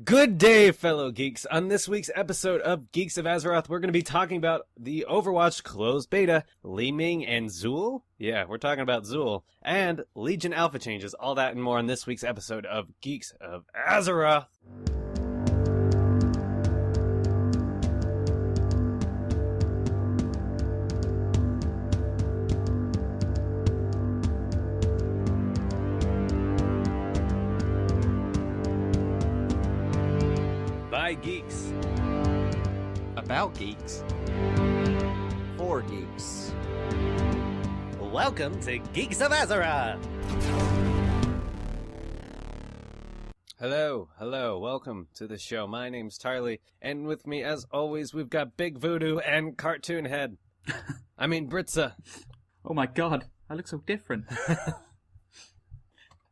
Good day, fellow geeks. On this week's episode of Geeks of Azeroth, we're going to be talking about the Overwatch closed beta, Li Ming and Zool. Yeah, we're talking about Zool. And Legion Alpha changes, all that and more on this week's episode of Geeks of Azeroth. By geeks. About geeks. For geeks. Welcome to Geeks of Azeroth! Hello, welcome to the show. My name's Tarley, and with me, as always, we've got Big Voodoo and Cartoon Head. I mean, Britzza. Oh my god, I look so different.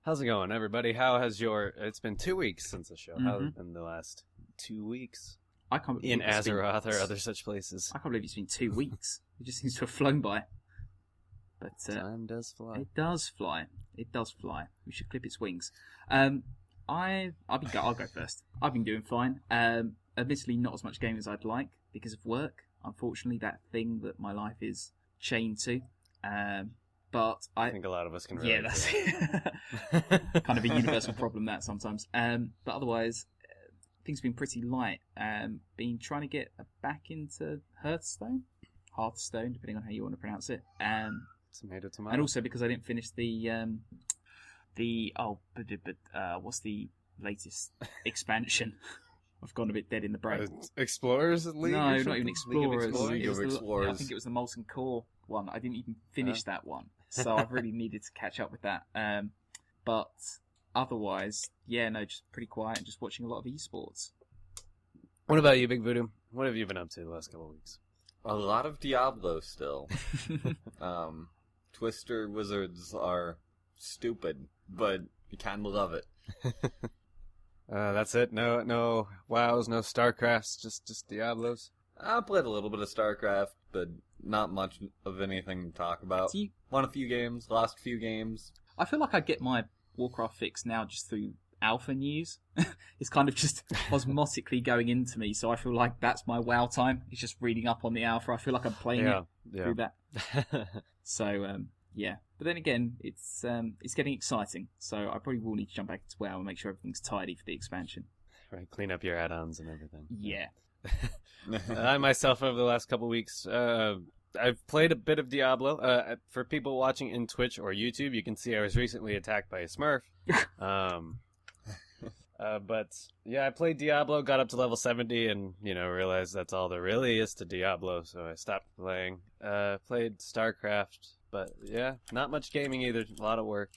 How's it going, everybody? How has it's been 2 weeks since the show. How has been the last 2 weeks? I can't believe in Azeroth or other such places. I can't believe it's been 2 weeks. It just seems to have flown by. But time does fly. It does fly. It does fly. We should clip its wings. I'll go first. I've been doing fine. Admittedly, not as much game as I'd like because of work. Unfortunately, that thing that my life is chained to. But I think a lot of us can relate. Yeah, that's kind of a universal problem that sometimes. But otherwise, things have been pretty light. Been trying to get back into Hearthstone, depending on how you want to pronounce it. Tomato. And also because I didn't finish what's the latest expansion? I've gone a bit dead in the brain. Explorers League? No, not even Explorers. League of Explorers. I think it was the Molten Core one. I didn't even finish that one, so I've really needed to catch up with that. But otherwise, just pretty quiet and just watching a lot of esports. What about you, Big Voodoo? What have you been up to the last couple of weeks? A lot of Diablo still. Twister wizards are stupid, but you kind of love it. That's it? No WoWs, no StarCrafts, just Diablos? I played a little bit of StarCraft, but not much of anything to talk about. Won a few games, lost a few games. I feel like I get my Warcraft fix now just through alpha news. It's kind of just osmotically going into me, so I feel like that's my WoW time. It's just reading up on the alpha. I feel like I'm playing it through that. So, But then again, it's getting exciting, so I probably will need to jump back into WoW and make sure everything's tidy for the expansion. Right, clean up your add-ons and everything. Yeah. I myself, over the last couple weeks, I've played a bit of Diablo. For people watching in Twitch or YouTube, you can see I was recently attacked by a Smurf. But yeah, I played Diablo, got up to level 70, and realized that's all there really is to Diablo, so I stopped playing. Played StarCraft, but yeah, not much gaming either. A lot of work.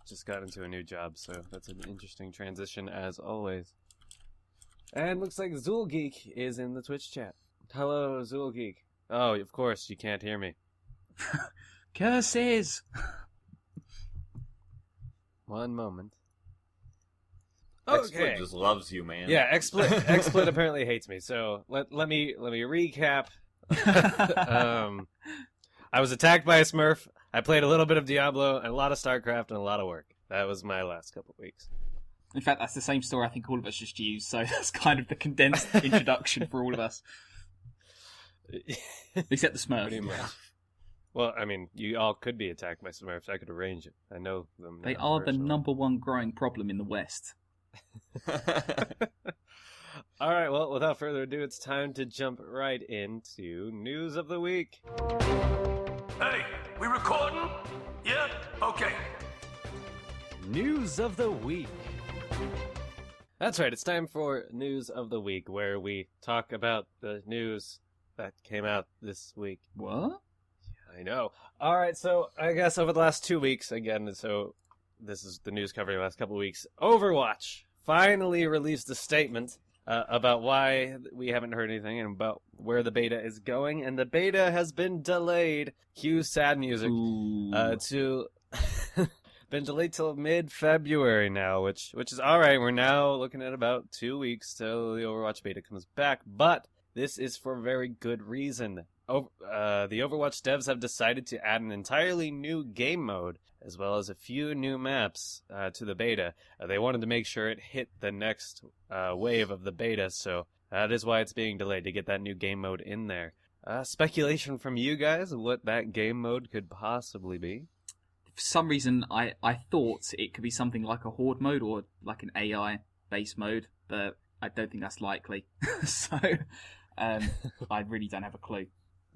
Just got into a new job, so that's an interesting transition as always. And looks like Zool Geek is in the Twitch chat. Hello, Zool Geek. Oh, of course, you can't hear me. Curses! One moment. XSplit just loves you, man. Yeah, XSplit apparently hates me. So let me recap. I was attacked by a Smurf. I played a little bit of Diablo, and a lot of StarCraft, and a lot of work. That was my last couple of weeks. In fact, that's the same story I think all of us just used, so that's kind of the condensed introduction for all of us. Except the Smurf. Pretty much. Well, I mean, you all could be attacked by Smurfs. I could arrange it. I know them. They are the number one growing problem in the West. All right, well, without further ado, it's time to jump right into News of the Week. Hey, we recording? Yeah? Okay. News of the Week. That's right, it's time for News of the Week, where we talk about the news that came out this week. What? I know. All right, so I guess over the last 2 weeks, again, so this is the news covering the last couple of weeks, Overwatch finally released a statement about why we haven't heard anything and about where the beta is going, and the beta has been delayed. Cue sad music. To been delayed till mid-February now, which is all right. We're now looking at about 2 weeks till the Overwatch beta comes back, but This is for very good reason. The Overwatch devs have decided to add an entirely new game mode, as well as a few new maps to the beta. They wanted to make sure it hit the next wave of the beta, so that is why it's being delayed, to get that new game mode in there. Speculation from you guys of what that game mode could possibly be? For some reason, I thought it could be something like a horde mode or like an AI-based mode, but I don't think that's likely. So, I really don't have a clue.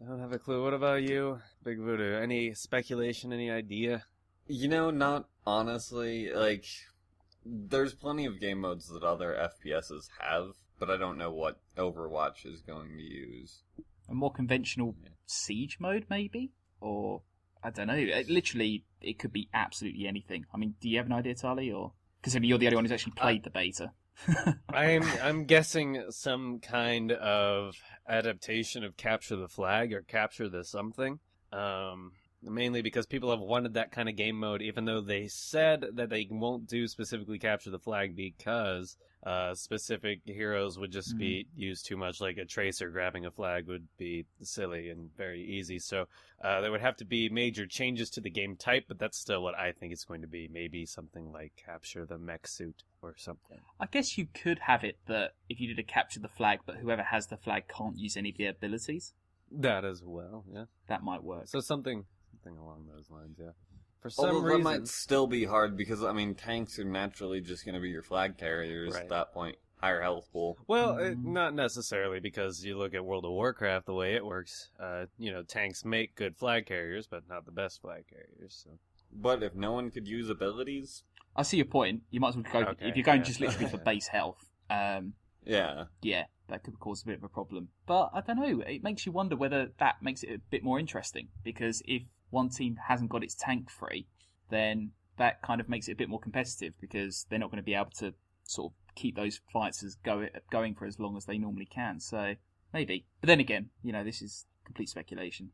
I don't have a clue. What about you, Big Voodoo? Any speculation, any idea? Not honestly. Like, there's plenty of game modes that other FPSs have, but I don't know what Overwatch is going to use. A more conventional siege mode, maybe? Or, I don't know. It could be absolutely anything. I mean, do you have an idea, Tarley? Or because you're the only one who's actually played the beta. I'm guessing some kind of adaptation of Capture the Flag or Capture the something. Mainly because people have wanted that kind of game mode, even though they said that they won't do specifically Capture the Flag because specific heroes would just be used too much. Like a Tracer grabbing a flag would be silly and very easy. So there would have to be major changes to the game type, but that's still what I think it's going to be. Maybe something like Capture the Mech Suit or something. I guess you could have it that if you did a Capture the Flag, but whoever has the flag can't use any of the abilities. That as well, yeah. That might work. So something along those lines, yeah. For some Although reason, that might still be hard because, I mean, tanks are naturally just going to be your flag carriers at that point. Higher health pool. Well, not necessarily, because you look at World of Warcraft, the way it works, tanks make good flag carriers, but not the best flag carriers. So. But if no one could use abilities? I see your point. You might as well go, if you're going just literally for base health, yeah, that could cause a bit of a problem. But I don't know, it makes you wonder whether that makes it a bit more interesting, because if one team hasn't got its tank free, then that kind of makes it a bit more competitive, because they're not going to be able to sort of keep those fights going for as long as they normally can. So maybe. But then again, this is complete speculation.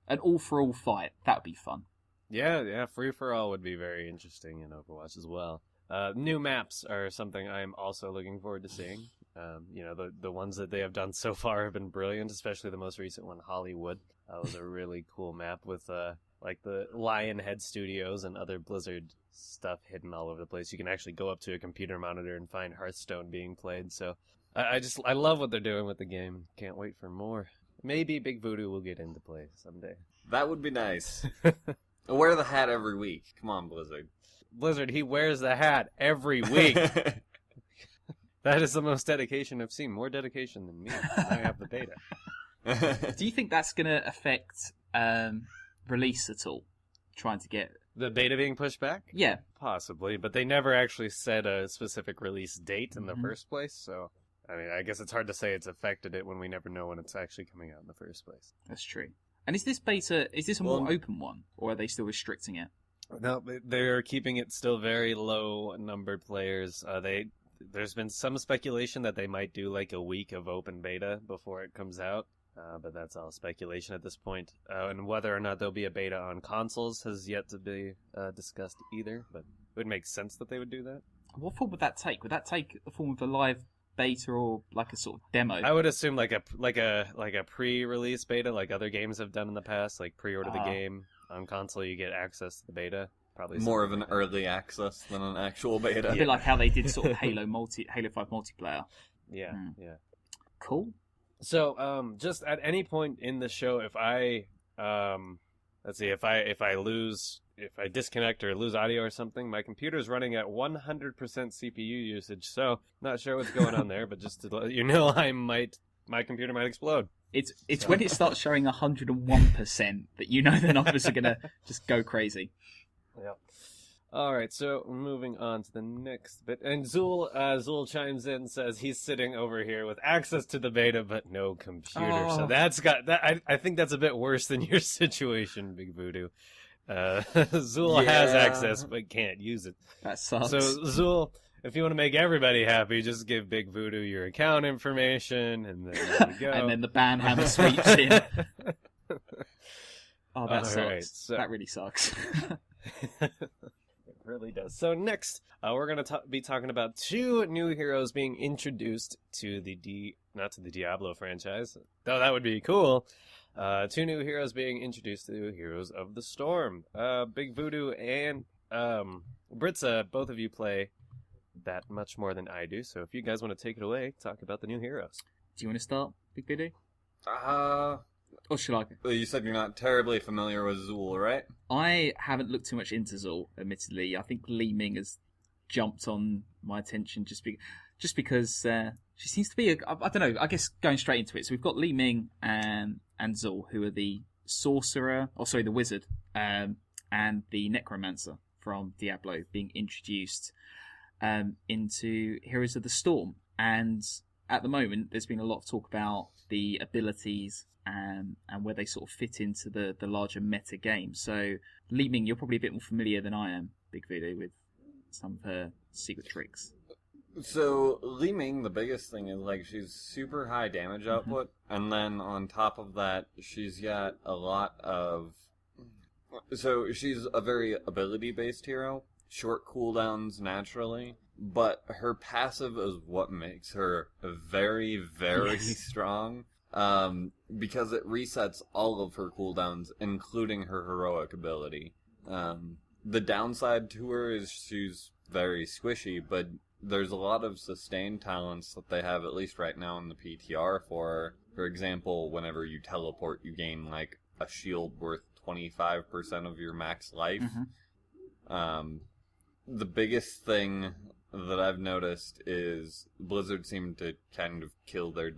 An all-for-all fight, that would be fun. Yeah, free-for-all would be very interesting in Overwatch as well. New maps are something I'm also looking forward to seeing. The ones that they have done so far have been brilliant, especially the most recent one, Hollywood. That was a really cool map with the Lionhead Studios and other Blizzard stuff hidden all over the place. You can actually go up to a computer monitor and find Hearthstone being played. So I love what they're doing with the game. Can't wait for more. Maybe Big Voodoo will get into play someday. That would be nice. I'll wear the hat every week. Come on, Blizzard. Blizzard, he wears the hat every week. That is the most dedication I've seen. More dedication than me. I have the beta. Do you think that's going to affect release at all? Trying to get the beta being pushed back? Yeah. Possibly, but they never actually set a specific release date in the first place, so I mean, I guess it's hard to say it's affected it when we never know when it's actually coming out in the first place. That's true. And is this a more open one, or are they still restricting it? No, they're keeping it still very low numbered players. There's been some speculation that they might do like a week of open beta before it comes out, but that's all speculation at this point. And whether or not there'll be a beta on consoles has yet to be discussed either, but it would make sense that they would do that. What form would that take? Would that take the form of a live beta or like a sort of demo? I would assume like a pre-release beta, like other games have done in the past. Like pre-order the game on console, you get access to the beta. Probably more of an early access than an actual beta. A bit like how they did sort of Halo 5 multiplayer. Yeah, yeah. Cool. So, just at any point in the show, if I if I disconnect or lose audio or something, my computer's running at 100% CPU usage. So, not sure what's going on there, but just to let you know, my computer might explode. It's when it starts showing 101% that you know the numbers are gonna just go crazy. Yeah. All right, so moving on to the next bit, and Zool chimes in and says he's sitting over here with access to the beta but no computer. So that's got that. I think that's a bit worse than your situation, Big Voodoo. Zool has access but can't use it. That sucks. So Zool, if you want to make everybody happy, just give Big Voodoo your account information, and then there you go. And then the banhammer sweeps in. Oh, that sucks. Right, so... That really sucks. It really really does. So next, we're going to be talking about 2 new heroes being introduced to not to the Diablo franchise, though that would be cool. 2 new heroes being introduced to Heroes of the Storm. Big Voodoo and Britzza, both of you play that much more than I do, so if you guys want to take it away, talk about the new heroes. Do you want to start, Big Voodoo? Or should I? Well, you said you're not terribly familiar with Zool, right? I haven't looked too much into Zool, admittedly. I think Li Ming has jumped on my attention just because she seems to be, I don't know, I guess going straight into it. So we've got Li Ming and Zool, who are the the wizard, and the necromancer from Diablo being introduced into Heroes of the Storm. And at the moment, there's been a lot of talk about the abilities and where they sort of fit into the larger meta game. So, Li Ming, you're probably a bit more familiar than I am, Big Voodoo, with some of her secret tricks. So, Li Ming, the biggest thing is, like, she's super high damage output, and then on top of that, she's got a lot of... So, she's a very ability-based hero, short cooldowns naturally, but her passive is what makes her very, very strong. Because it resets all of her cooldowns, including her heroic ability. The downside to her is she's very squishy, but there's a lot of sustained talents that they have, at least right now in the PTR for her. For example, whenever you teleport, you gain, like, a shield worth 25% of your max life. The biggest thing that I've noticed is Blizzard seemed to kind of kill their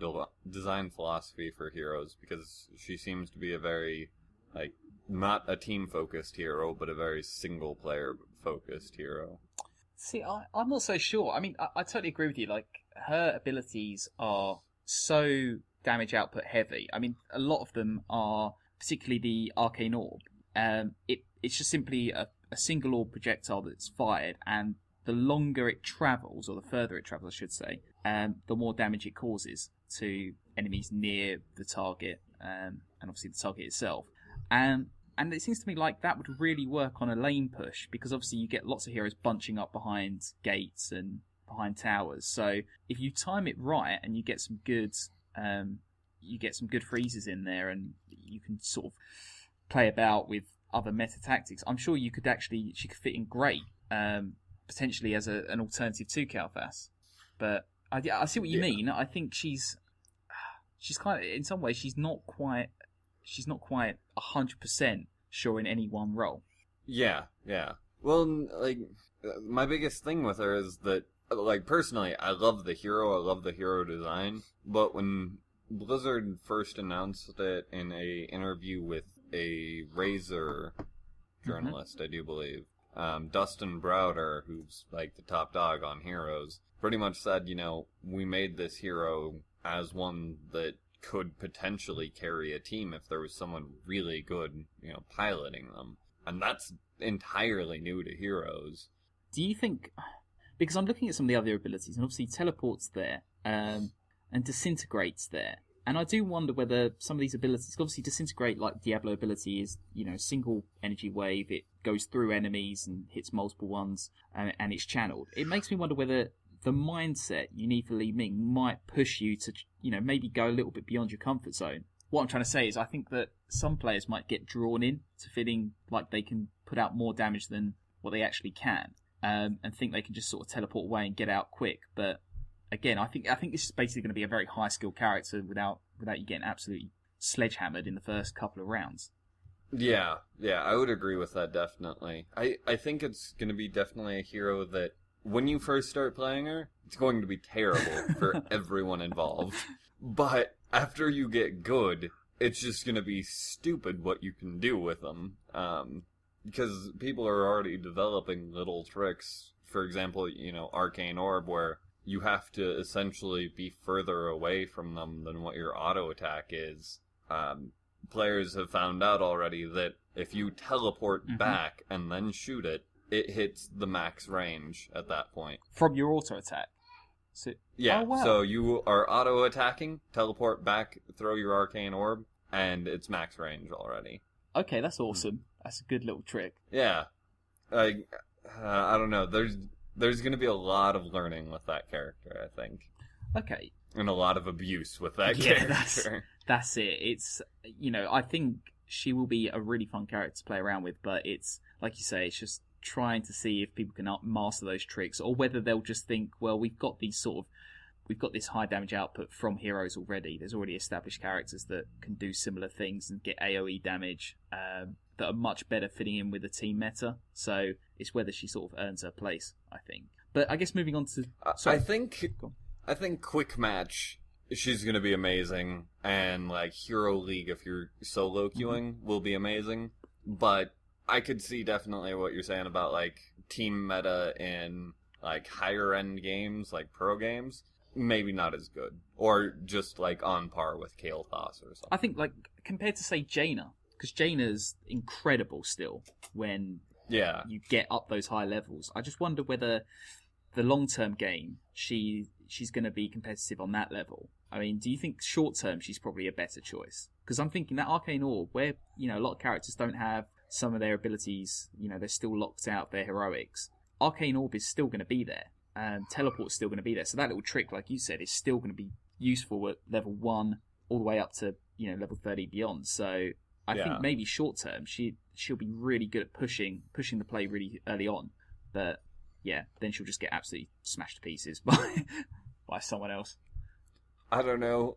design philosophy for heroes, because she seems to be a very, like, not a team-focused hero, but a very single-player-focused hero. See, I'm not so sure. I mean, I totally agree with you. Like, her abilities are so damage output heavy. I mean, a lot of them are, particularly the Arcane Orb. It's just simply a single orb projectile that's fired, and the longer it travels, or the further it travels, I should say, the more damage it causes to enemies near the target, and obviously the target itself. And it seems to me like that would really work on a lane push, because obviously you get lots of heroes bunching up behind gates and behind towers. So if you time it right and you get some good freezes in there, and you can sort of play about with other meta tactics, I'm sure she could fit in great. Potentially as an alternative to Kalthas. But I see what you mean. I think she's kind of, in some ways, she's not quite 100% sure in any one role. Yeah. Well, like, my biggest thing with her is that, like, personally, I love the hero design, but when Blizzard first announced it in a interview with a Razer journalist, I do believe, Dustin Browder, who's like the top dog on Heroes, pretty much said, we made this hero as one that could potentially carry a team if there was someone really good, piloting them. And that's entirely new to Heroes. Do you think, because I'm looking at some of the other abilities, and obviously teleport's there, and disintegrate's there. And I do wonder whether some of these abilities, obviously Disintegrate, like Diablo ability, is, single energy wave. It goes through enemies and hits multiple ones, and it's channeled. It makes me wonder whether the mindset you need for Li Ming might push you to, maybe go a little bit beyond your comfort zone. What I'm trying to say is I think that some players might get drawn in to feeling like they can put out more damage than what they actually can, and think they can just sort of teleport away and get out quick. But again, I think this is basically going to be a very high skill character without you getting absolutely sledgehammered in the first couple of rounds. Yeah, I would agree with that, definitely. I think it's going to be definitely a hero that, when you first start playing her, it's going to be terrible for everyone involved. But after you get good, it's just going to be stupid what you can do with them. Because people are already developing little tricks. For example, Arcane Orb, where you have to essentially be further away from them than what your auto attack is. Players have found out already that if you teleport back and then shoot it, it hits the max range at that point. From your auto attack? So, yeah, oh, wow. So you are auto attacking, teleport back, throw your Arcane Orb, and it's max range already. Okay, that's awesome. That's a good little trick. Yeah. I don't know. There's going to be a lot of learning with that character, I think. Okay. And a lot of abuse with that Yeah, character. that's it. It's, I think she will be a really fun character to play around with, but it's, like you say, it's just trying to see if people can master those tricks, or whether they'll just think, well, we've got this high damage output from heroes already. There's already established characters that can do similar things and get AoE damage that are much better fitting in with the team meta. So it's whether she sort of earns her place, I think. But I guess moving on to... I think quick match, she's going to be amazing, and like Hero League, if you're solo queuing, will be amazing. But I could see definitely what you're saying about like team meta in like higher end games, like pro games. Maybe not as good, or just like on par with Kael'thas or something. I think like compared to say Jaina, because Jaina's incredible still when you get up those high levels. I just wonder whether the long term game she's going to be competitive on that level. I mean, do you think short term she's probably a better choice? Because I'm thinking that Arcane Orb, where a lot of characters don't have some of their abilities, they're still locked out of their heroics. Arcane Orb is still going to be there. Teleport's still going to be there. So that little trick, like you said, is still going to be useful at level 1 all the way up to level 30 beyond. So I think maybe short term she'll be really good at pushing the play really early on. But yeah, then she'll just get absolutely smashed to pieces by someone else. I don't know.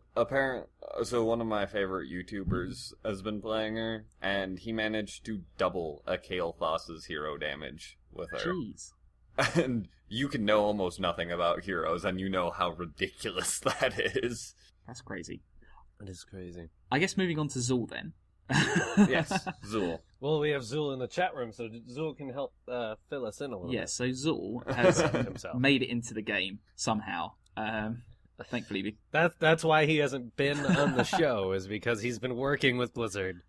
So one of my favorite YouTubers has been playing her, and he managed to double a Kael'thas's hero damage with her. Jeez. And you can know almost nothing about heroes, and you know how ridiculous that is. That's crazy. It is crazy. I guess moving on to Zul then. Yes, Zul. Well, we have Zul in the chat room, so Zul can help fill us in a little bit. Yeah, so Zul has made it into the game somehow. Thankfully. That's why he hasn't been on the show, is because he's been working with Blizzard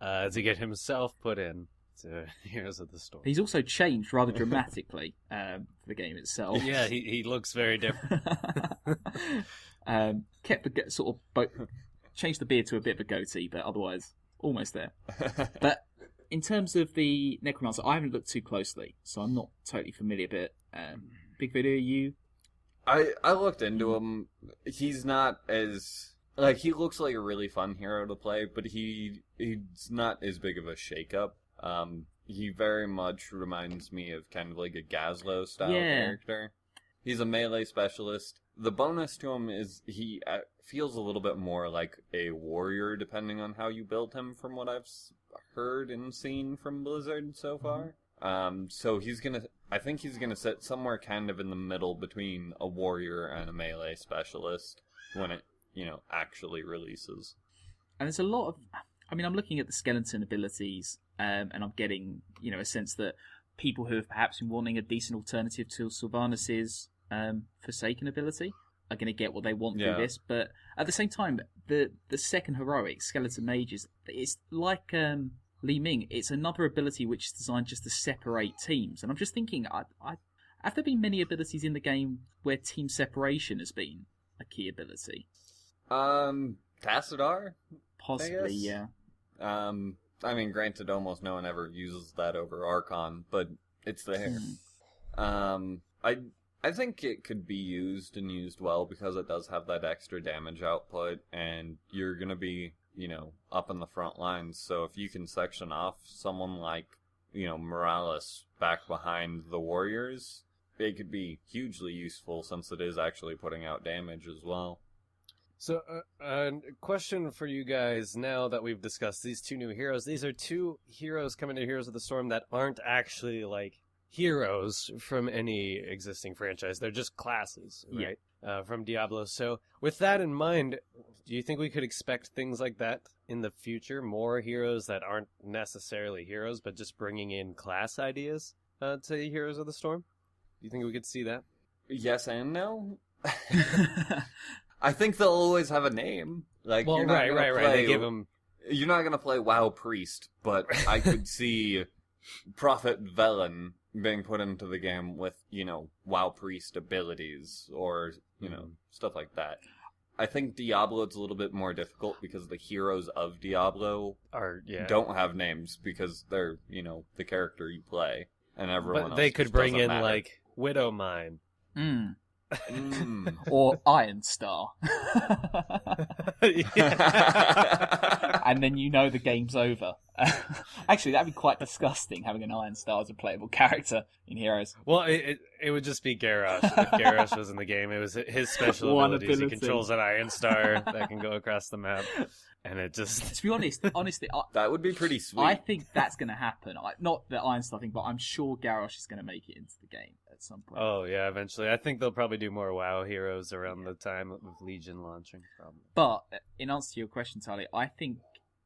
to get himself put in to Heroes of the Storm. He's also changed rather dramatically for the game itself. Yeah, he looks very different. Kept the changed the beard to a bit of a goatee, but otherwise almost there. But in terms of the Necromancer, I haven't looked too closely, so I'm not totally familiar. But Big Voodoo, you? I looked into him. He's not as... Like, he looks like a really fun hero to play, but he's not as big of a shake-up. He very much reminds me of kind of like a Gazlo-style character. He's a melee specialist. The bonus to him is he feels a little bit more like a warrior, depending on how you build him, from what I've heard and seen from Blizzard so far. So I think he's gonna sit somewhere kind of in the middle between a warrior and a melee specialist when it, actually releases. And there's a lot of... I mean, I'm looking at the skeleton abilities, and I'm getting, a sense that people who have perhaps been wanting a decent alternative to Sylvanas' Forsaken ability are going to get what they want through this. But at the same time, the second heroic, Skeleton Mages, it's like Li Ming. It's another ability which is designed just to separate teams. And I'm just thinking, have there been many abilities in the game where team separation has been a key ability? Tassadar? Possibly, yeah. I mean, granted, almost no one ever uses that over Archon, but it's there. I think it could be used and used well because it does have that extra damage output, and you're gonna be, up in the front lines. So if you can section off someone like, Morales back behind the warriors, it could be hugely useful since it is actually putting out damage as well. So, a question for you guys now that we've discussed these two new heroes. These are two heroes coming to Heroes of the Storm that aren't actually, heroes from any existing franchise. They're just classes, right? From Diablo. So, with that in mind, do you think we could expect things like that in the future? More heroes that aren't necessarily heroes, but just bringing in class ideas to Heroes of the Storm? Do you think we could see that? Yes and no. I think they'll always have a name. Like, well, you're not gonna play, They give them... You're not going to play WoW Priest, but I could see Prophet Velen being put into the game with, WoW Priest abilities or, stuff like that. I think Diablo it's a little bit more difficult because the heroes of Diablo don't have names because they're, the character you play. and everyone else they could just bring in doesn't matter. like Widow Mine. Or Iron Star. And then you know the game's over. Actually, that'd be quite disgusting, having an Iron Star as a playable character in Heroes. Well, it would just be Garrosh. If Garrosh was in the game, it was his special One abilities. He ability. controls an Iron Star that can go across the map, and it just... To be honestly, That would be pretty sweet. I think that's going to happen. Not the Iron Star thing, but I'm sure Garrosh is going to make it into the game at some point. Oh, yeah, eventually. I think they'll probably do more WoW heroes around the time of Legion launching, probably. But in answer to your question, Tarley, I think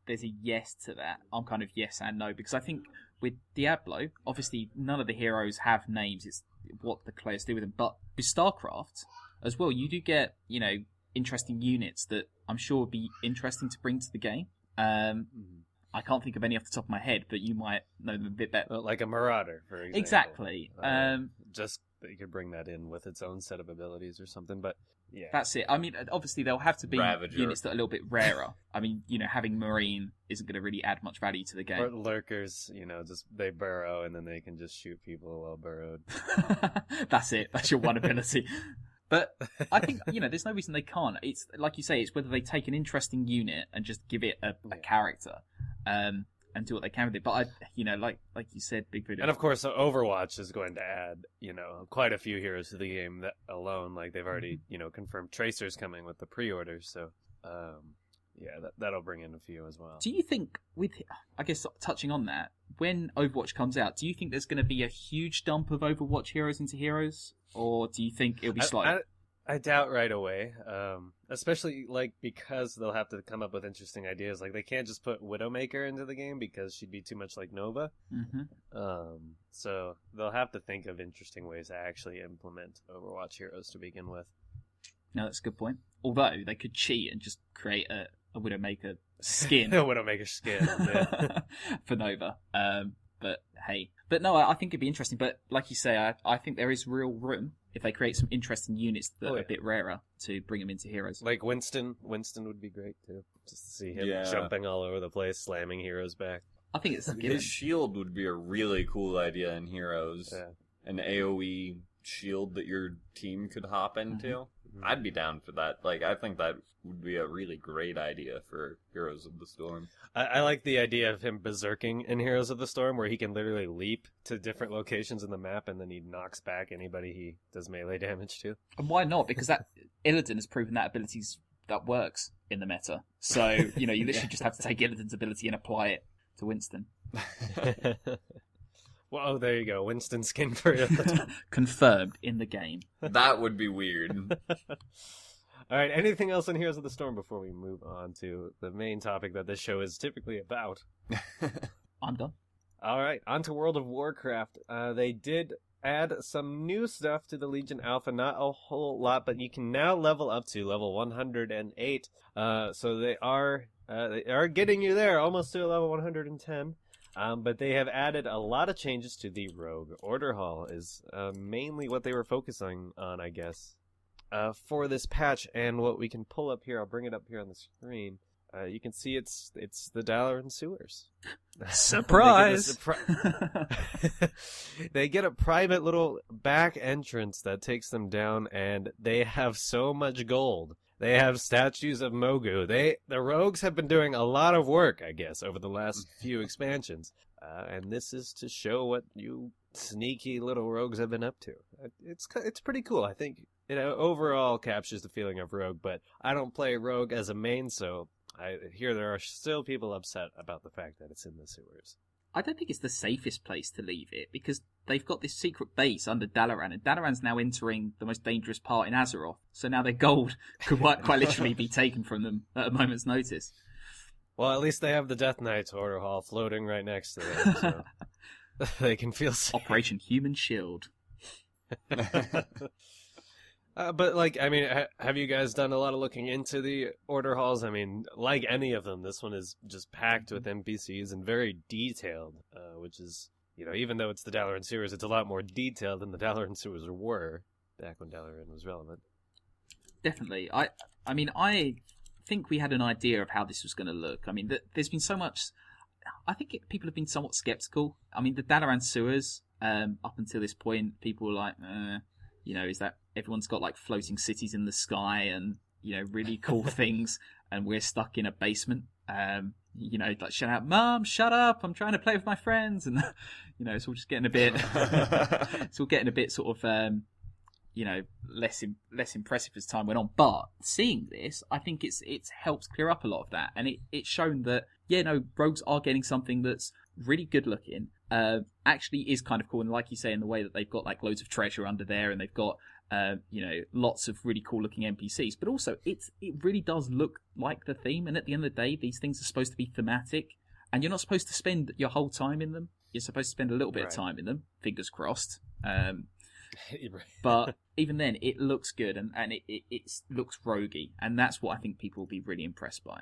there's a yes to that. I'm kind of yes and no, because I think with Diablo, obviously none of the heroes have names. It's what the players do with them. But with StarCraft as well, you do get, interesting units that I'm sure would be interesting to bring to the game. I can't think of any off the top of my head, but you might know them a bit better. Like a Marauder, for example. Exactly. Just that you could bring that in with its own set of abilities or something, but yeah. That's it. I mean, obviously there'll have to be Ravager. units that are a little bit rarer. I mean, having Marine isn't going to really add much value to the game. Or Lurkers, just they burrow and then they can just shoot people while burrowed. That's it. That's your one ability. But I think, there's no reason they can't. It's like you say, it's whether they take an interesting unit and just give it a character, and do what they can with it. But like you said, Big Voodoo. And of course, Overwatch is going to add, quite a few heroes to the game that alone. Like they've already, confirmed Tracers coming with the pre-orders. So, that'll bring in a few as well. Do you think, I guess touching on that, when Overwatch comes out, do you think there's going to be a huge dump of Overwatch heroes into Heroes? Or do you think it'll be slow? I doubt right away, especially because they'll have to come up with interesting ideas. Like they can't just put Widowmaker into the game because she'd be too much like Nova. Mm-hmm. So they'll have to think of interesting ways to actually implement Overwatch heroes to begin with. No, that's a good point. Although they could cheat and just create a Widowmaker skin. A Widowmaker skin, yeah. For Nova. But hey. But no, I think it'd be interesting. But like you say, I think there is real room if they create some interesting units that are a bit rarer to bring them into Heroes. Like Winston. Winston would be great too. Just to see him jumping all over the place, slamming heroes back. I think it's a given. His shield would be a really cool idea in Heroes. Yeah. An AoE shield that your team could hop into. Mm-hmm. I'd be down for that. I think that would be a really great idea for Heroes of the Storm. I like the idea of him berserking in Heroes of the Storm, where he can literally leap to different locations in the map, and then he knocks back anybody he does melee damage to. And why not? Because Illidan has proven that that works in the meta. So, you literally just have to take Illidan's ability and apply it to Winston. Well, there you go. Winston skin for you. Confirmed in the game. That would be weird. All right, anything else in Heroes of the Storm before we move on to the main topic that this show is typically about? I'm done. All right, on to World of Warcraft. They did add some new stuff to the Legion Alpha, not a whole lot, but you can now level up to level 108. So they are getting you there, almost to level 110. But they have added a lot of changes to the Rogue. Order Hall is mainly what they were focusing on, I guess, for this patch. And what we can pull up here, I'll bring it up here on the screen. You can see it's the Dalaran sewers. Surprise! They get a private little back entrance that takes them down, and they have so much gold. They have statues of Mogu. The rogues have been doing a lot of work, I guess, over the last few expansions. And this is to show what you sneaky little rogues have been up to. It's pretty cool. I think it overall captures the feeling of rogue, but I don't play rogue as a main, so I hear there are still people upset about the fact that it's in the sewers. I don't think it's the safest place to leave it, because they've got this secret base under Dalaran, and Dalaran's now entering the most dangerous part in Azeroth, so now their gold could quite literally be taken from them at a moment's notice. Well, at least they have the Death Knights Order Hall floating right next to them, so they can feel safe. Operation Human Shield. But, have you guys done a lot of looking into the Order Halls? I mean, like any of them, this one is just packed with NPCs and very detailed, which is, even though it's the Dalaran sewers, it's a lot more detailed than the Dalaran sewers were back when Dalaran was relevant. Definitely. I think we had an idea of how this was going to look. I mean, there's been so much... I think people have been somewhat skeptical. I mean, the Dalaran sewers Up until this point, people were like, is that everyone's got like floating cities in the sky and really cool things, and we're stuck in a basement. Like shout out, Mom, shut up! I'm trying to play with my friends, and it's all just getting a bit, it's all getting a bit sort of, less impressive as time went on. But seeing this, I think it's helped clear up a lot of that, and it's shown that rogues are getting something that's really good looking. Actually is kind of cool, and like you say, in the way that they've got like loads of treasure under there, and they've got lots of really cool looking NPCs, but also it really does look like the theme. And at the end of the day, these things are supposed to be thematic, and you're not supposed to spend your whole time in them. You're supposed to spend a little bit of time in them, fingers crossed. But even then, it looks good, and it looks roguey, and that's what I think people will be really impressed by.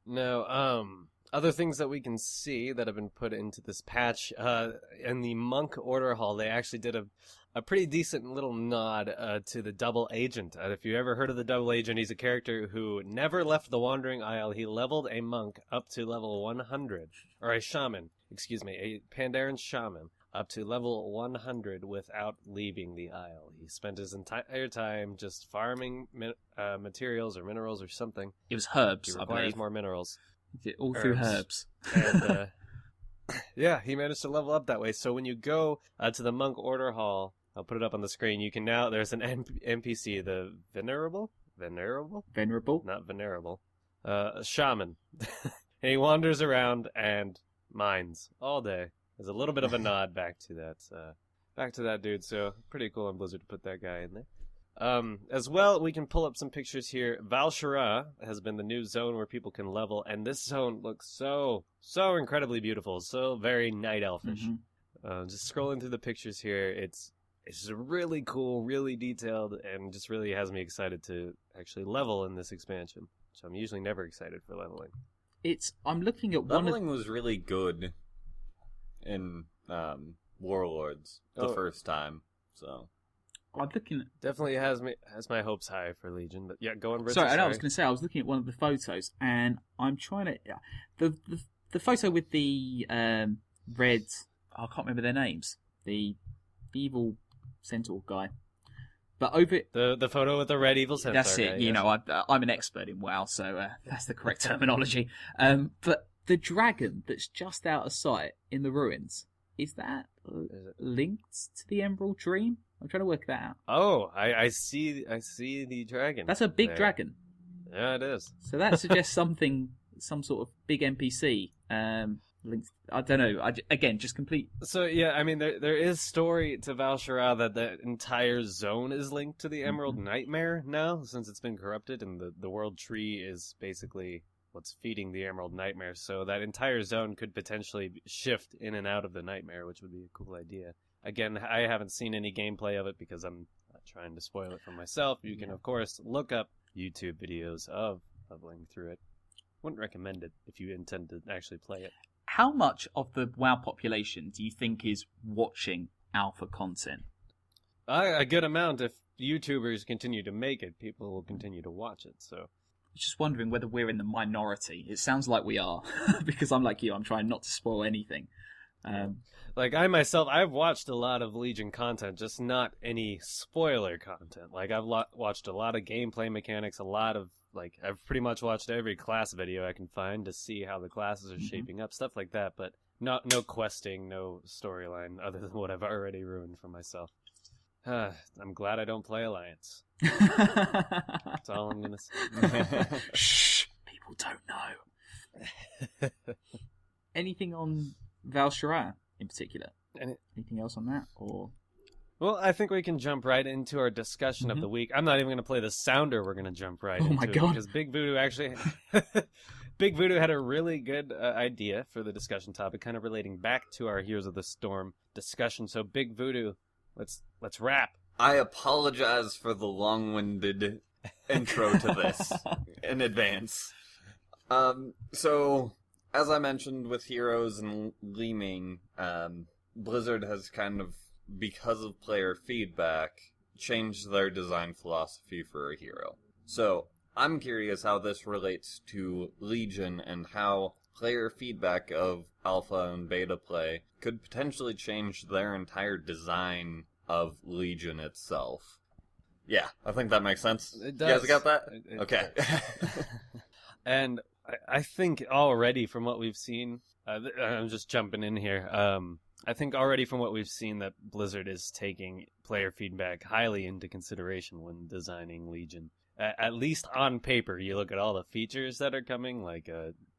Now, other things that we can see that have been put into this patch, in the Monk Order Hall, they actually did a pretty decent little nod to the Double Agent. If you ever heard of the Double Agent, he's a character who never left the Wandering Isle. He leveled a monk up to level 100, or a shaman, a Pandaren shaman, up to level 100 without leaving the Isle. He spent his entire time just farming materials or minerals or something. It was herbs, He requires more minerals. All through herbs. And yeah, he managed to level up that way. So when you go to the Monk Order Hall, I'll put it up on the screen, you can now, there's an NPC, the Venerable? Not Venerable. A shaman. And he wanders around and mines all day. There's a little bit of a nod back to that dude, so pretty cool on Blizzard to put that guy in there. As well, we can pull up some pictures here. Val'sharah has been the new zone where people can level, and this zone looks so incredibly beautiful, so very night elfish. Mm-hmm. Just scrolling through the pictures here, it's just really cool, really detailed, and just really has me excited to actually level in this expansion. So I'm usually never excited for leveling. I'm looking at leveling was really good in Warlords the first time, so. I'm looking at... Definitely has my hopes high for Legion, but yeah, go on, Britzza. Sorry, I was going to say, I was looking at one of the photos, and I'm trying to... The photo with the red... I can't remember their names. The evil centaur guy. But over... The photo with the red evil centaur That's it, guy, yes. I'm an expert in WoW, so that's the correct terminology. But the dragon that's just out of sight in the ruins, is that linked to the Emerald Dream? I'm trying to work that out. Oh, I see the dragon. That's a big there. Dragon. Yeah, it is. So that suggests some sort of big NPC linked. I don't know. Again, just complete. So yeah, I mean, there is story to Val'sharah that the entire zone is linked to the Emerald Nightmare now, since it's been corrupted, and the World Tree is basically what's feeding the Emerald Nightmare. So that entire zone could potentially shift in and out of the Nightmare, which would be a cool idea. Again, I haven't seen any gameplay of it because I'm not trying to spoil it for myself. You can, of course, look up YouTube videos of leveling through it. Wouldn't recommend it if you intend to actually play it. How much of the WoW population do you think is watching alpha content? A good amount. If YouTubers continue to make it, people will continue to watch it. So, I'm just wondering whether we're in the minority. It sounds like we are, because I'm like you. I'm trying not to spoil anything. Like I myself, I've watched a lot of Legion content, just not any spoiler content. Like I've watched a lot of gameplay mechanics, I've pretty much watched every class video I can find to see how the classes are shaping up, stuff like that, but no questing, no storyline other than what I've already ruined for myself. I'm glad I don't play Alliance. That's all I'm gonna say. Shh, people don't know. Anything on Val'sharah in particular? Anything else on that, or? Well, I think we can jump right into our discussion of the week. I'm not even going to play the sounder. We're going to jump right into it. Because Big Voodoo actually... Big Voodoo had a really good idea for the discussion topic, kind of relating back to our Heroes of the Storm discussion. So, Big Voodoo, let's wrap. I apologize for the long-winded intro to this in advance. So, as I mentioned with Heroes and Leeming, Blizzard has kind of, because of player feedback, changed their design philosophy for a hero. So, I'm curious how this relates to Legion and how player feedback of alpha and beta play could potentially change their entire design of Legion itself. Yeah, I think that makes sense. It does. You guys got that? It Okay. And I think already from what we've seen, I'm just jumping in here. I think already from what we've seen that Blizzard is taking player feedback highly into consideration when designing Legion. At least on paper, you look at all the features that are coming, like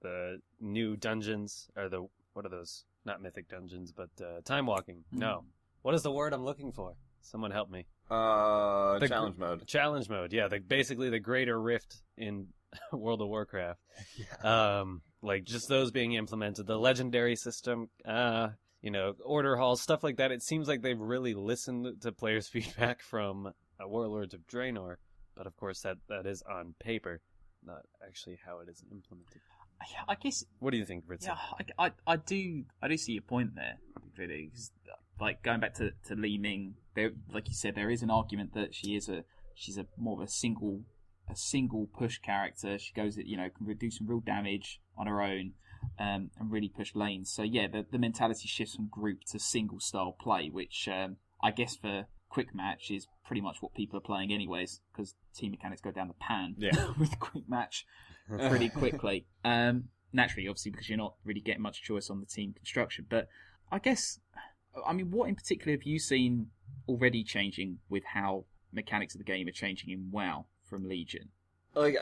the new dungeons, or what are those? Not mythic dungeons, but time walking. No. What is the word I'm looking for? Someone help me. Challenge mode. Challenge mode, yeah. Basically the greater rift in World of Warcraft. Yeah. Like just those being implemented. The legendary system, order halls, stuff like that. It seems like they've really listened to players' feedback from Warlords of Draenor. But of course, that is on paper, not actually how it is implemented. I guess. What do you think, Britzza? Yeah, I do see your point there, really. 'Cause, like going back to Li Ming, there, like you said, there is an argument that she's a more of a single push character. She goes, can do some real damage on her own, and really push lanes. So yeah, the mentality shifts from group to single style play, which I guess for quick match is pretty much what people are playing anyways, because team mechanics go down the pan with quick match pretty quickly. Naturally, obviously, because you're not really getting much choice on the team construction. But I guess, what in particular have you seen already changing with how mechanics of the game are changing in WoW from Legion? Like,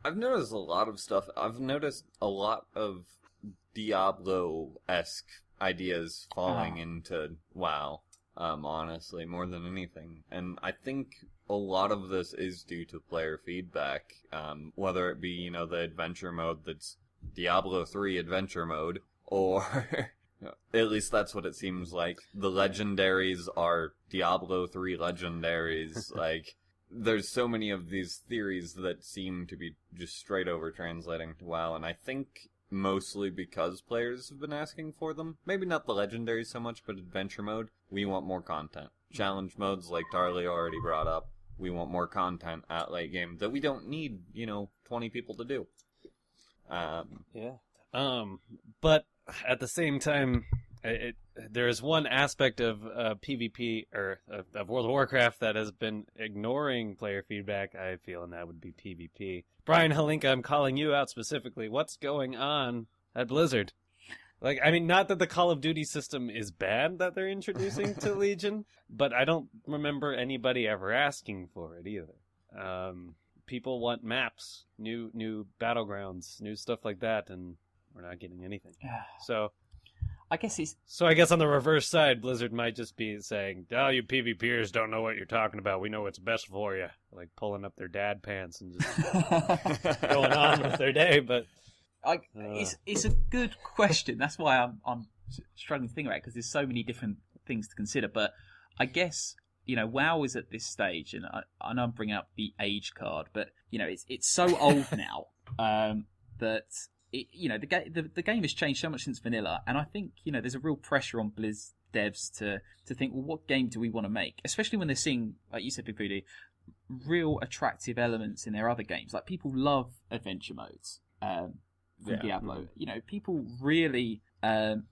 I've noticed a lot of stuff. I've noticed a lot of Diablo-esque ideas falling into WoW. Honestly, more than anything. And I think a lot of this is due to player feedback, whether it be, the adventure mode that's Diablo 3 adventure mode, or at least that's what it seems like. The legendaries are Diablo 3 legendaries. Like, there's so many of these theories that seem to be just straight over translating to WoW, and I think mostly because players have been asking for them. Maybe not the legendaries so much, but adventure mode. We want more content. Challenge modes, like Tarley already brought up. We want more content at late game that we don't need, 20 people to do. But at the same time, there is one aspect of PvP, or of World of Warcraft, that has been ignoring player feedback, I feel, and that would be PvP. Brian Halinka, I'm calling you out specifically. What's going on at Blizzard? Like, not that the Call of Duty system is bad that they're introducing to Legion, but I don't remember anybody ever asking for it either. People want maps, new battlegrounds, new stuff like that, and we're not getting anything. So I guess on the reverse side, Blizzard might just be saying, "Oh, you PvPers don't know what you're talking about. We know what's best for you." Like pulling up their dad pants and just going on with their day. But it's a good question. That's why I'm struggling to think about it, because there's so many different things to consider. But I guess WoW is at this stage, and I know I'm bringing up the age card, but it's so old now that. The game has changed so much since vanilla, and I think there's a real pressure on Blizz devs to think, well, what game do we want to make? Especially when they're seeing, like you said, Big Voodoo, real attractive elements in their other games. Like, people love adventure modes from Diablo. People really are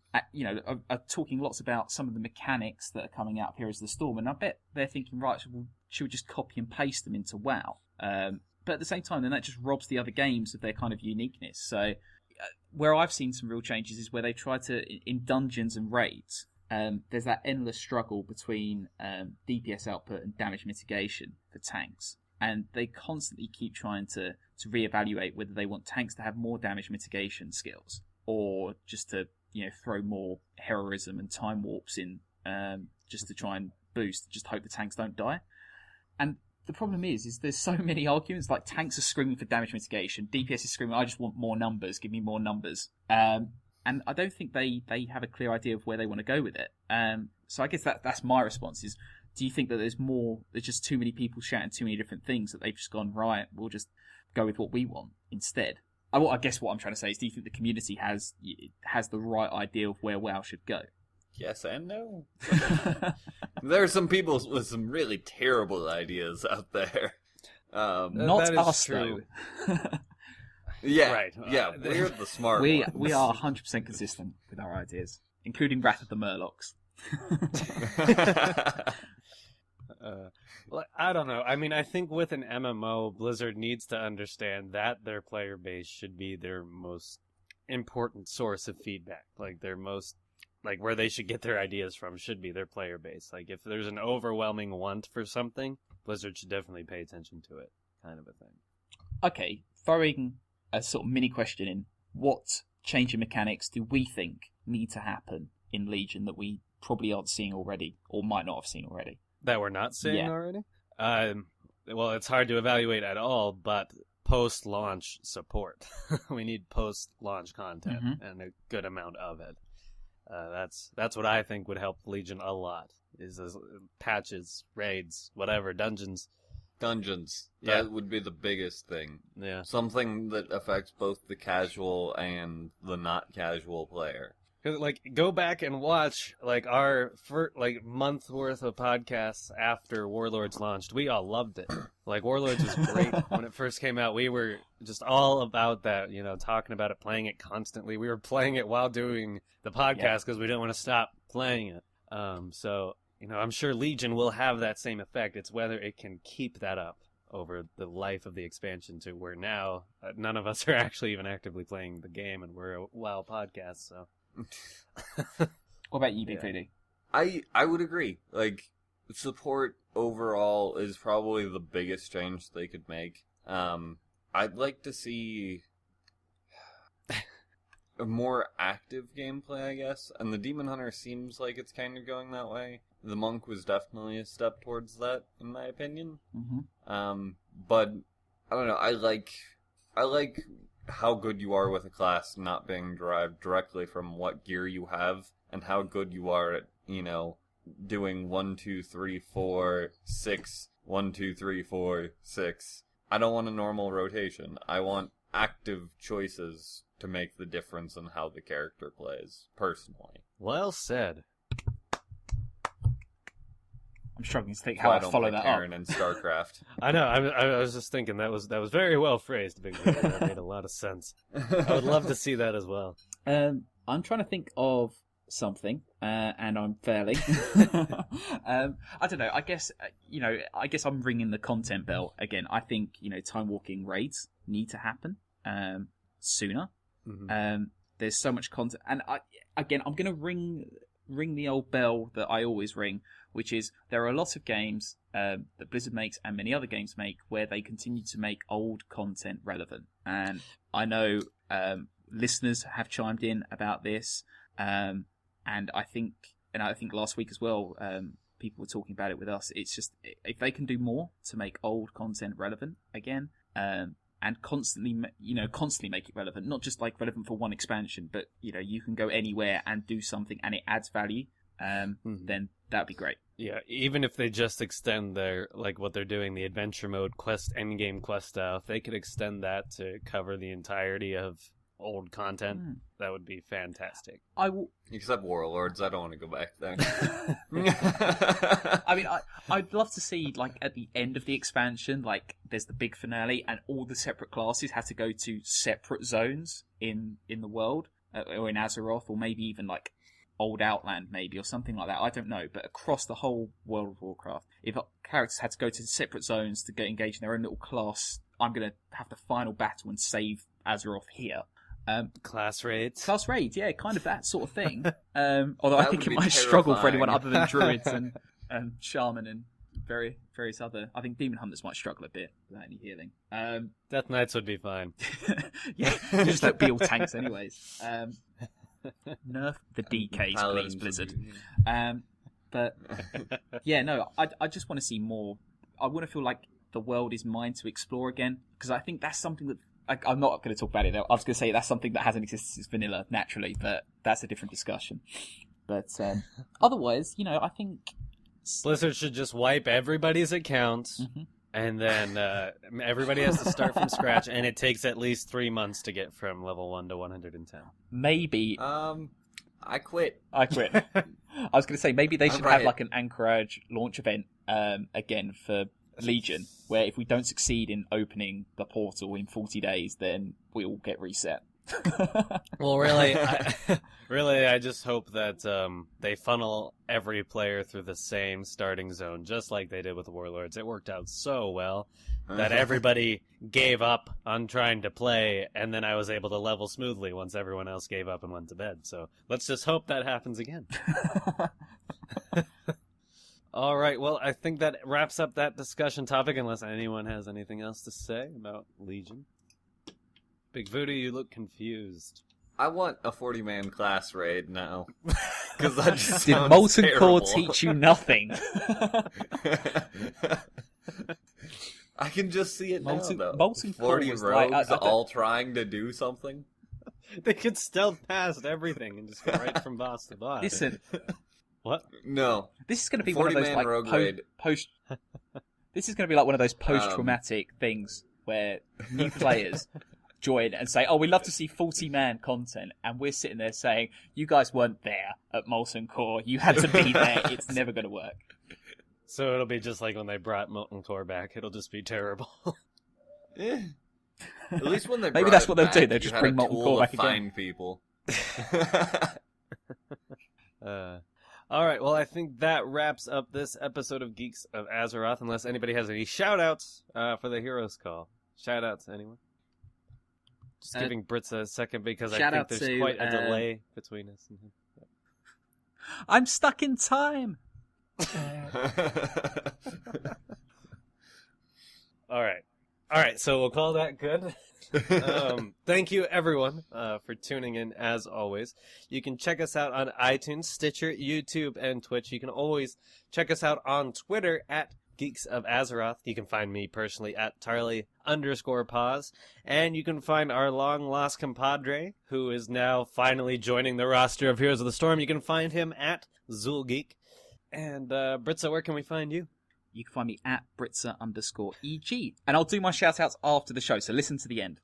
talking lots about some of the mechanics that are coming out of Heroes of the Storm, and I bet they're thinking, right, should we just copy and paste them into WoW? But at the same time, then that just robs the other games of their kind of uniqueness. So where I've seen some real changes is where they try to, in dungeons and raids, there's that endless struggle between DPS output and damage mitigation for tanks. And they constantly keep trying to reevaluate whether they want tanks to have more damage mitigation skills, or just to throw more heroism and time warps in, just to try and boost, just hope the tanks don't die. And the problem is there's so many arguments. Like, tanks are screaming for damage mitigation, DPS is screaming, I just want more numbers, give me more numbers. And I don't think they have a clear idea of where they want to go with it. So I guess that's my response is, do you think that there's just too many people shouting too many different things that they've just gone, right, we'll just go with what we want instead? I guess what I'm trying to say is, do you think the community has the right idea of where WoW should go? Yes and no. There are some people with some really terrible ideas out there. Not that is us, true. though. Yeah, Right. Yeah, we're the smart We ones. are 100% consistent with our ideas, including Wrath of the Murlocs. Well, I don't know. I mean, I think with an MMO, Blizzard needs to understand that their player base should be their most important source of feedback. Like, their most, like, where they should get their ideas from should be their player base. Like, if there's an overwhelming want for something, Blizzard should definitely pay attention to it, kind of a thing. Okay, throwing a sort of mini question in, what change in mechanics do we think need to happen in Legion that we probably aren't seeing already, or might not have seen already? That we're not seeing Yeah. already? Well, it's hard to evaluate at all, but post-launch support. We need post-launch content and a good amount of it. That's what I think would help Legion a lot. Is patches, raids, whatever, dungeons. Dungeons. Yeah. That would be the biggest thing. Yeah. Something that affects both the casual and the not casual player. 'Cause, like, go back and watch, like, our month worth of podcasts after Warlords launched. We all loved it. Like, Warlords was great when it first came out. We were just all about that, you know, talking about it, playing it constantly. We were playing it while doing the podcast because we didn't want to stop playing it. So, you know, I'm sure Legion will have that same effect. It's whether it can keep that up over the life of the expansion to where now none of us are actually even actively playing the game, and we're a WoW podcast, so... What about you, Big Voodoo? I would agree. Like, support overall is probably the biggest change they could make. I'd like to see a more active gameplay, I guess. And the Demon Hunter seems like it's kind of going that way. The Monk was definitely a step towards that, in my opinion. Mm-hmm. But I don't know. I like how good you are with a class not being derived directly from what gear you have, and how good you are at, you know, doing 1, 2, 3, 4, 6, 1, 2, 3, 4, 6. I don't want a normal rotation. I want active choices to make the difference in how the character plays, personally. Well said. I'm struggling to think how I'd follow that Karen up. and StarCraft. I know. I was just thinking that was very well phrased, Big Voodoo. That made a lot of sense. I would love to see that as well. I'm trying to think of something, and I'm failing. I don't know. I guess I guess I'm ringing the content bell again. I think time walking raids need to happen sooner. Mm-hmm. There's so much content, and I'm going to ring the old bell that I always ring, which is there are a lot of games that Blizzard makes and many other games make where they continue to make old content relevant. And I know listeners have chimed in about this, and I think last week as well, people were talking about it with us. It's just, if they can do more to make old content relevant again, and constantly make it relevant, not just like relevant for one expansion, but you can go anywhere and do something and it adds value, then that'd be great. Yeah, even if they just extend their, like what they're doing, the adventure mode quest, endgame quest style, if they could extend that to cover the entirety of old content, that would be fantastic. I will. Except Warlords, I don't want to go back there. I mean, I'd love to see, like, at the end of the expansion, like, there's the big finale, and all the separate classes have to go to separate zones in the world, or in Azeroth, or maybe even, like, Old Outland, maybe, or something like that. I don't know, but across the whole World of Warcraft, if characters had to go to separate zones to get engaged in their own little class, I'm going to have the final battle and save Azeroth here. Class raids, yeah, kind of that sort of thing. Although I That think would it be might struggle for anyone terrifying. other than druids and shaman and various other. I think demon hunters might struggle a bit without any healing. Death Knights would be fine. Yeah, you just don't be all tanks anyways. Nerf the DKs, please, Blizzard. But yeah, no, I just want to see more. I want to feel like the world is mine to explore again, because I think that's something that. I'm not going to talk about it though. I was going to say that's something that hasn't existed since vanilla, naturally, but that's a different discussion. But otherwise, I think Blizzard should just wipe everybody's accounts, and then everybody has to start from scratch, and it takes at least 3 months to get from level 1 to 110. Maybe I quit. I quit. I was going to say maybe they should have like an Anchorage launch event again for Legion, where if we don't succeed in opening the portal in 40 days, then we all get reset. Well, really, I just hope that they funnel every player through the same starting zone, just like they did with Warlords. It worked out so well that everybody gave up on trying to play, and then I was able to level smoothly once everyone else gave up and went to bed. So let's just hope that happens again. All right, well, I think that wraps up that discussion topic, unless anyone has anything else to say about Legion. Big Voodoo, you look confused. I want a 40-man class raid now. Because that just Did sounds Molten terrible. Core teach you nothing? I can just see it now, though. Molten Core 40 was rogues like, all trying to do something. They could stealth past everything and just go right from boss to boss. Listen, What? No. this is going to be one of those 40-man like rogue raid. post. This is going to be like one of those post-traumatic things where new players join and say, "Oh, we love to see 40-man content," and we're sitting there saying, "You guys weren't there at Molten Core. You had to be there. It's never going to work." So it'll be just like when they brought Molten Core back. It'll just be terrible. At least when they Maybe brought that's it what they'll back, do. They'll you just had bring a Molten tool Core to back again. find people. All right, well, I think that wraps up this episode of Geeks of Azeroth, unless anybody has any shout-outs for the Heroes Call. Shout-outs, anyone? Just giving Britzza a second because I shout think out there's to, quite a delay between us and him. I'm stuck in time. All right, so we'll call that good. Thank you, everyone, for tuning in, as always. You can check us out on iTunes, Stitcher, YouTube, and Twitch. You can always check us out on Twitter at Geeks of Azeroth. You can find me personally at Tarley_pause. And you can find our long-lost compadre, who is now finally joining the roster of Heroes of the Storm. You can find him at Zulgeek. And, Britzza, where can we find you? You can find me at Britzza_EG. And I'll do my shout-outs after the show, so listen to the end.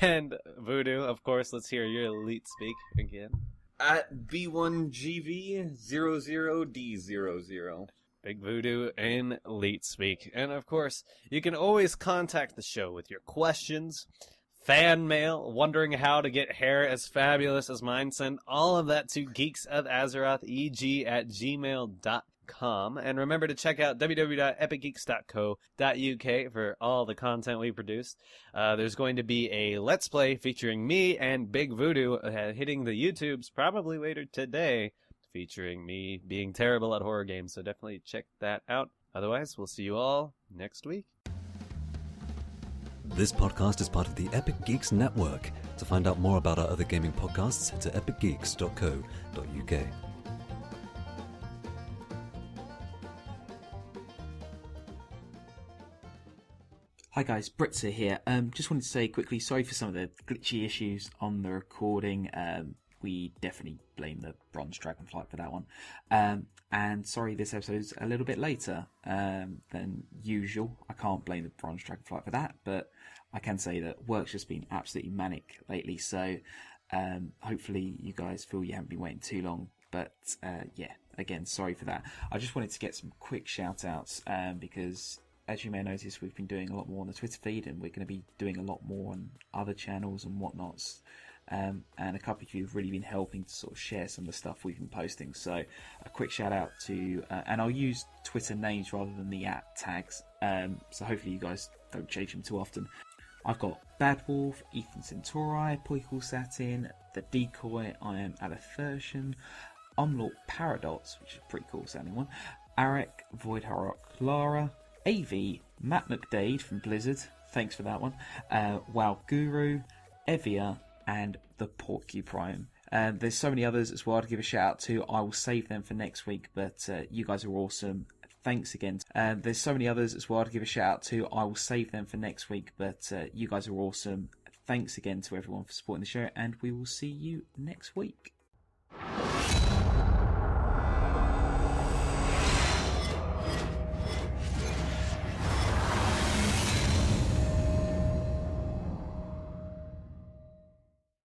And Voodoo, of course, let's hear your elite speak again. At B1GV00D00. Big Voodoo in elite speak. And of course, you can always contact the show with your questions, fan mail, wondering how to get hair as fabulous as mine. Send all of that to geeksofazerotheg@gmail.com. And remember to check out www.epicgeeks.co.uk for all the content we produce. There's going to be a Let's Play featuring me and Big Voodoo hitting the YouTubes probably later today, featuring me being terrible at horror games. So definitely check that out. Otherwise, we'll see you all next week. This podcast is part of the Epic Geeks Network. To find out more about our other gaming podcasts, head to epicgeeks.co.uk. Hi guys, Britzza here. Just wanted to say quickly, sorry for some of the glitchy issues on the recording. We definitely blame the Bronze Dragonflight for that one. And sorry this episode's a little bit later than usual. I can't blame the Bronze Dragonflight for that, but I can say that work's just been absolutely manic lately, so hopefully you guys feel you haven't been waiting too long. But yeah, again, sorry for that. I just wanted to get some quick shout-outs because, as you may notice, we've been doing a lot more on the Twitter feed, and we're going to be doing a lot more on other channels and whatnots. And a couple of you have really been helping to sort of share some of the stuff we've been posting. So a quick shout out to, and I'll use Twitter names rather than the @tags. So hopefully you guys don't change them too often. I've got Bad Wolf, Ethan Centauri, Poikle Satin, The Decoy, I Am Alethertian, Umlord Paradox, which is a pretty cool sounding one, Arik, Void Harrock, Lara, AV, Matt McDade from Blizzard, thanks for that one, Wow Guru, Evia, and the Porcupine. There's so many others as well to give a shout out to. I will save them for next week, but you guys are awesome. Thanks again. There's so many others as well to give a shout out to. I will save them for next week, but you guys are awesome. Thanks again to everyone for supporting the show, and we will see you next week.